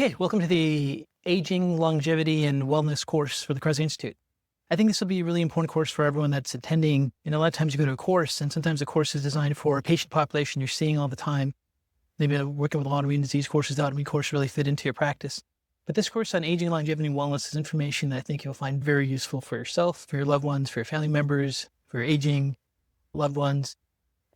Okay, welcome to the Aging, Longevity, and Wellness course for the Kharrazian Institute. I think this will be a really important course for everyone that's attending. And a lot of times you go to a course, and sometimes the course is designed for a patient population you're seeing all the time. Maybe working with autoimmune disease courses, the autoimmune course really fit into your practice. But this course on aging, longevity, and wellness is information that I think you'll find very useful for yourself, for your loved ones, for your family members, for your aging loved ones.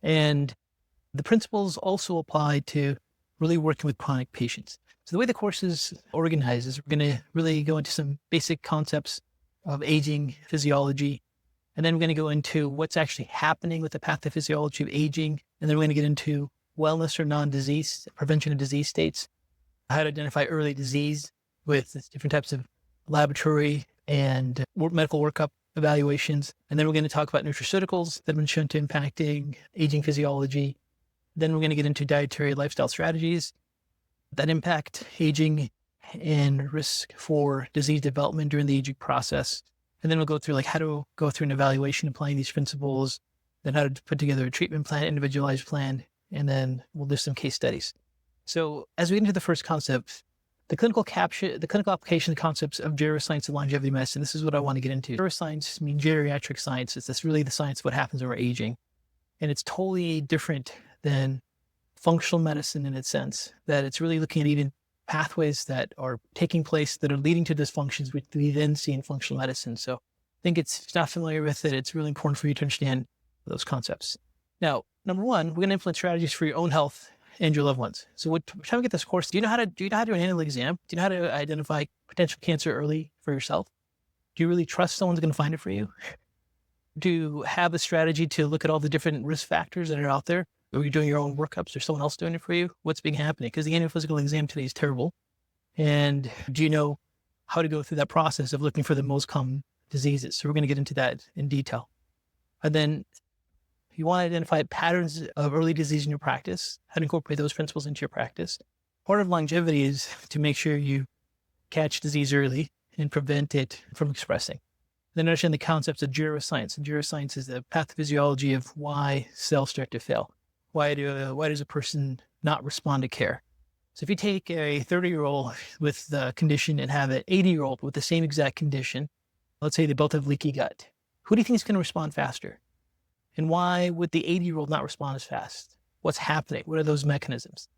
And the principles also apply to really working with chronic patients. So the way the course is organized is we're going to really go into some basic concepts of aging physiology. And then we're going to go into what's actually happening with the pathophysiology of aging. And then we're going to get into wellness or non-disease, prevention of disease states, how to identify early disease with different types of laboratory and medical workup evaluations. And then we're going to talk about nutraceuticals that have been shown to impacting aging physiology. Then we're going to get into dietary lifestyle strategies that impact aging and risk for disease development during the aging process. And then we'll go through like how to go through an evaluation applying these principles, then how to put together a treatment plan, individualized plan, and then we'll do some case studies. So as we get into the first concept, the clinical application of the concepts of geroscience and longevity medicine, this is what I want to get into. Geroscience means geriatric science. It's really the science of what happens over aging. And it's totally different than functional medicine in its sense, that it's really looking at even pathways that are taking place that are leading to dysfunctions, which we then see in functional medicine. So I think if you're not familiar with it, it's really important for you to understand those concepts. Now, number one, we're going to implement strategies for your own health and your loved ones. So we're trying to get this course. Do you know how to do an annual exam? Do you know how to identify potential cancer early for yourself? Do you really trust someone's going to find it for you? Do you have a strategy to look at all the different risk factors that are out there? Are you doing your own workups or someone else doing it for you? What's being happening? Because the annual physical exam today is terrible. And do you know how to go through that process of looking for the most common diseases? So we're going to get into that in detail. And then you want to identify patterns of early disease in your practice, how to incorporate those principles into your practice. Part of longevity is to make sure you catch disease early and prevent it from expressing. Then understand the concepts of geroscience. And geroscience is the pathophysiology of why cells start to fail. Why does a person not respond to care? So if you take a 30-year-old with the condition and have an 80-year-old with the same exact condition, let's say they both have leaky gut, who do you think is going to respond faster? And why would the 80-year-old not respond as fast? What's happening? What are those mechanisms?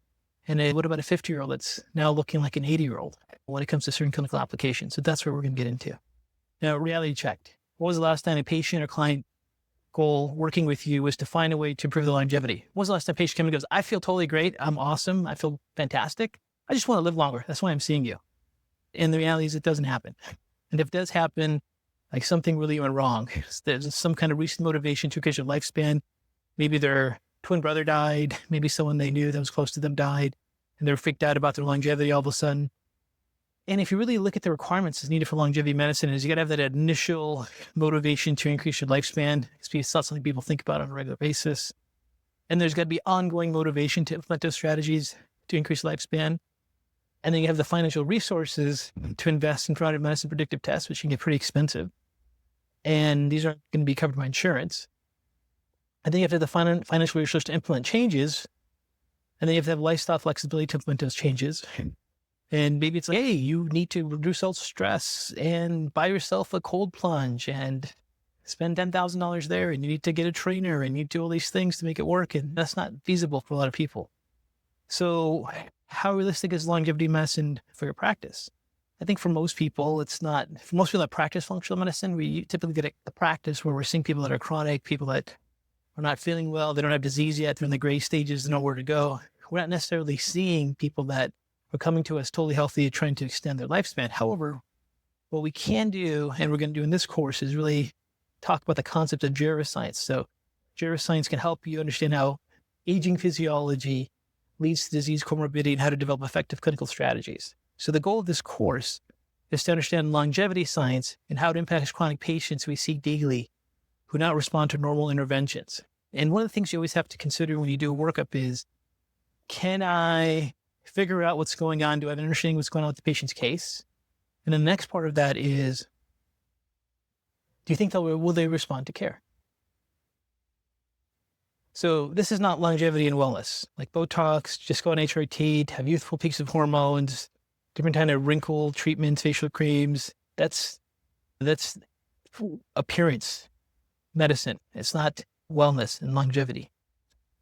And what about a 50-year-old that's now looking like an 80-year-old when it comes to certain clinical applications? So that's what we're going to get into. Now, reality checked. What was the last time a patient or client goal working with you was to find a way to improve the longevity? When was the last time a patient came and goes, I feel totally great. I'm awesome. I feel fantastic. I just want to live longer. That's why I'm seeing you. And the reality is it doesn't happen. And if it does happen, like something really went wrong. There's some kind of recent motivation to increase your lifespan. Maybe their twin brother died. Maybe someone they knew that was close to them died and they're freaked out about their longevity all of a sudden. And if you really look at the requirements that's needed for longevity medicine, is you got to have that initial motivation to increase your lifespan. It's not something people think about on a regular basis. And there's got to be ongoing motivation to implement those strategies to increase lifespan. And then you have the financial resources to invest in preventive medicine predictive tests, which can get pretty expensive. And these aren't going to be covered by insurance. And then you have to have the financial resources to implement changes. And then you have to have lifestyle flexibility to implement those changes. And maybe it's like, hey, you need to reduce all stress and buy yourself a cold plunge and spend $10,000 there. And you need to get a trainer and you do all these things to make it work. And that's not feasible for a lot of people. So how realistic is longevity medicine for your practice? I think for most people, it's not. For most people that practice functional medicine, we typically get the practice where we're seeing people that are chronic, people that are not feeling well, they don't have disease yet, they're in the gray stages, they know where to go. We're not necessarily seeing people that are coming to us totally healthy, trying to extend their lifespan. However, what we can do, and we're going to do in this course, is really talk about the concept of geroscience. So geroscience can help you understand how aging physiology leads to disease comorbidity and how to develop effective clinical strategies. So the goal of this course is to understand longevity science and how it impacts chronic patients we see daily who not respond to normal interventions. And one of the things you always have to consider when you do a workup is, can I figure out what's going on? Do I have an understanding what's going on with the patient's case? And then the next part of that is, do you think will they respond to care? So this is not longevity and wellness, like Botox, just go on HRT, to have youthful peaks of hormones, different kind of wrinkle treatments, facial creams. That's appearance medicine. It's not wellness and longevity.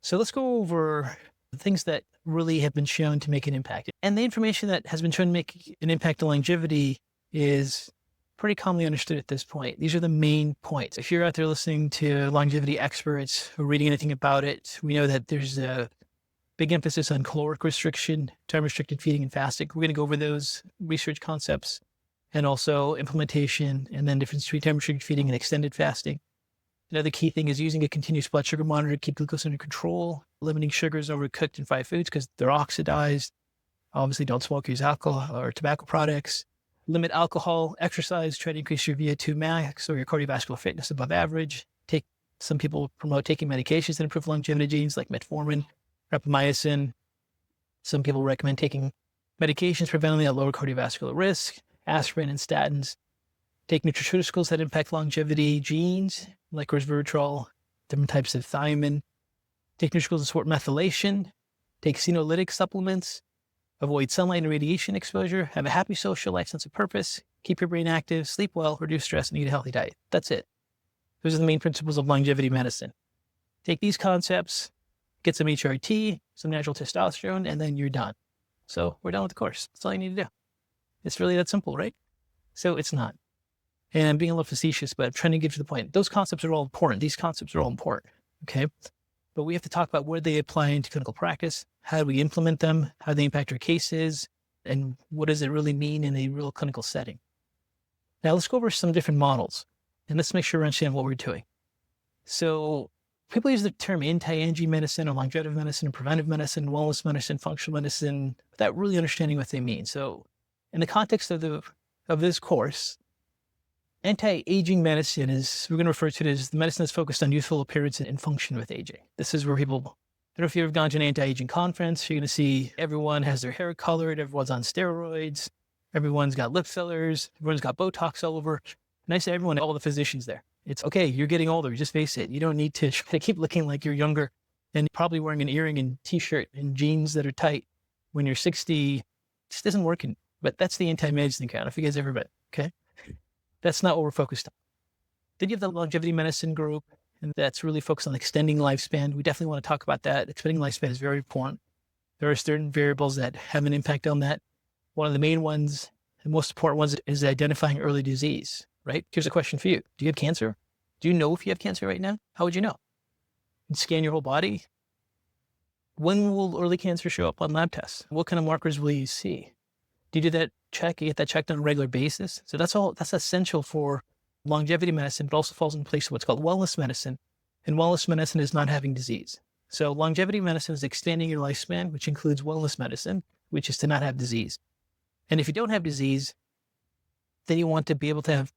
So let's go over the things that really have been shown to make an impact. And the information that has been shown to make an impact on longevity is pretty commonly understood at this point. These are the main points. If you're out there listening to longevity experts or reading anything about it, we know that there's a big emphasis on caloric restriction, time-restricted feeding and fasting. We're going to go over those research concepts and also implementation, and then difference between time-restricted feeding and extended fasting. Another key thing is using a continuous blood sugar monitor to keep glucose under control, limiting sugars over cooked and fried foods because they're oxidized. Obviously, don't smoke, use alcohol or tobacco products. Limit alcohol, exercise, try to increase your VO2 max or your cardiovascular fitness above average. Some people promote taking medications that improve longevity genes like metformin, rapamycin. Some people recommend taking medications preventing that lower cardiovascular risk, aspirin and statins. Take nutraceuticals that impact longevity genes, like resveratrol, different types of thiamine. Take nutraceuticals to support methylation. Take senolytic supplements. Avoid sunlight and radiation exposure. Have a happy social life, sense of purpose. Keep your brain active. Sleep well. Reduce stress and eat a healthy diet. That's it. Those are the main principles of longevity medicine. Take these concepts, get some HRT, some natural testosterone, and then you're done. So we're done with the course. That's all you need to do. It's really that simple, right? So it's not. And I'm being a little facetious, but I'm trying to get to the point. Those concepts are all important. These concepts are all important, okay? But we have to talk about where they apply into clinical practice. How do we implement them? How do they impact our cases? And what does it really mean in a real clinical setting? Now let's go over some different models and let's make sure we understand what we're doing. So people use the term anti-aging medicine or longevity medicine, preventive medicine, wellness medicine, functional medicine, without really understanding what they mean. So in the context of this course, anti-aging medicine is, we're going to refer to it as the medicine that's focused on youthful appearance and function with aging. This is where people, I don't know if you've ever gone to an anti-aging conference, you're going to see everyone has their hair colored, everyone's on steroids, everyone's got lip fillers, everyone's got Botox all over. And I say everyone, all the physicians there. It's okay, you're getting older, just face it. You don't need to try to keep looking like you're younger and probably wearing an earring and t-shirt and jeans that are tight when you're 60. It just isn't working. But that's the anti-aging count, if you guys ever bet, okay? That's not what we're focused on. Then you have the longevity medicine group, and that's really focused on extending lifespan. We definitely want to talk about that. Extending lifespan is very important. There are certain variables that have an impact on that. One of the main ones, the most important ones, is identifying early disease, right? Here's a question for you. Do you have cancer? Do you know if you have cancer right now? How would you know? You scan your whole body. When will early cancer show up on lab tests? What kind of markers will you see? Do you do that check? You get that checked on a regular basis? So that's essential for longevity medicine, but also falls in place of what's called wellness medicine. And wellness medicine is not having disease. So longevity medicine is extending your lifespan, which includes wellness medicine, which is to not have disease. And if you don't have disease, then you want to be able to have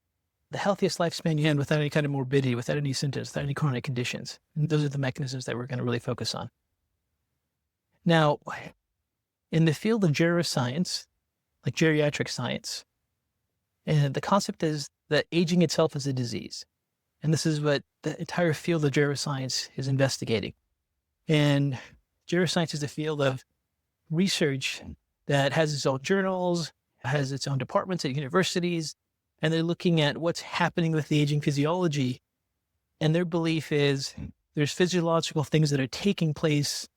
the healthiest lifespan you can without any kind of morbidity, without any symptoms, without any chronic conditions. And those are the mechanisms that we're going to really focus on. Now, in the field of geroscience, like geriatric science, and the concept is that aging itself is a disease. And this is what the entire field of geroscience is investigating. And geroscience is a field of research that has its own journals, has its own departments at universities, and they're looking at what's happening with the aging physiology. And their belief is there's physiological things that are taking place,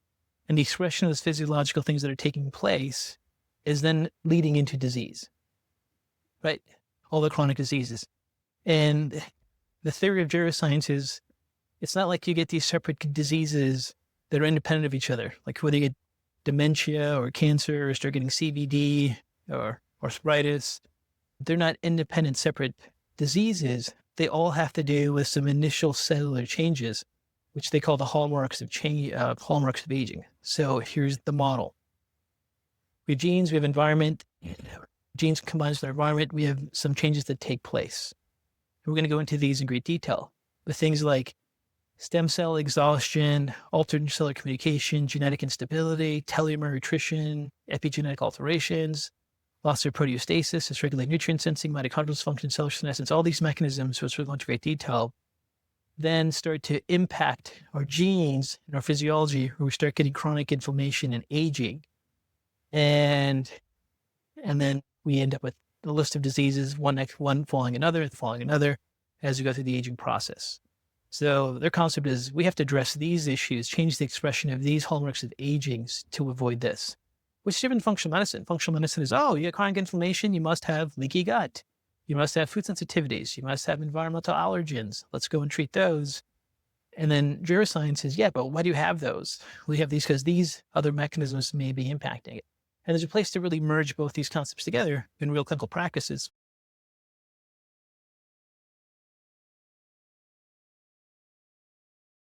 and the expression of those physiological things that are taking place is then leading into disease, right? All the chronic diseases. And the theory of geroscience is it's not like you get these separate diseases that are independent of each other, like whether you get dementia or cancer or start getting CVD or arthritis. They're not independent, separate diseases. They all have to do with some initial cellular changes, which they call the hallmarks of hallmarks of aging. So here's the model. We have genes, we have environment. Genes combined with our environment, we have some changes that take place. We're going to go into these in great detail. With things like stem cell exhaustion, altered cellular communication, genetic instability, telomere attrition, epigenetic alterations, loss of proteostasis, dysregulated nutrient sensing, mitochondrial dysfunction, cellular senescence, all these mechanisms, which we'll go into great detail, then start to impact our genes and our physiology, where we start getting chronic inflammation and aging. And And then we end up with a list of diseases, one next one following another, as we go through the aging process. So their concept is we have to address these issues, change the expression of these hallmarks of aging to avoid this, which is different than functional medicine. Functional medicine is, oh, you have chronic inflammation, you must have leaky gut. You must have food sensitivities. You must have environmental allergens. Let's go and treat those. And then geroscience is, yeah, but why do you have those? We have these because these other mechanisms may be impacting it. And there's a place to really merge both these concepts together in real clinical practices.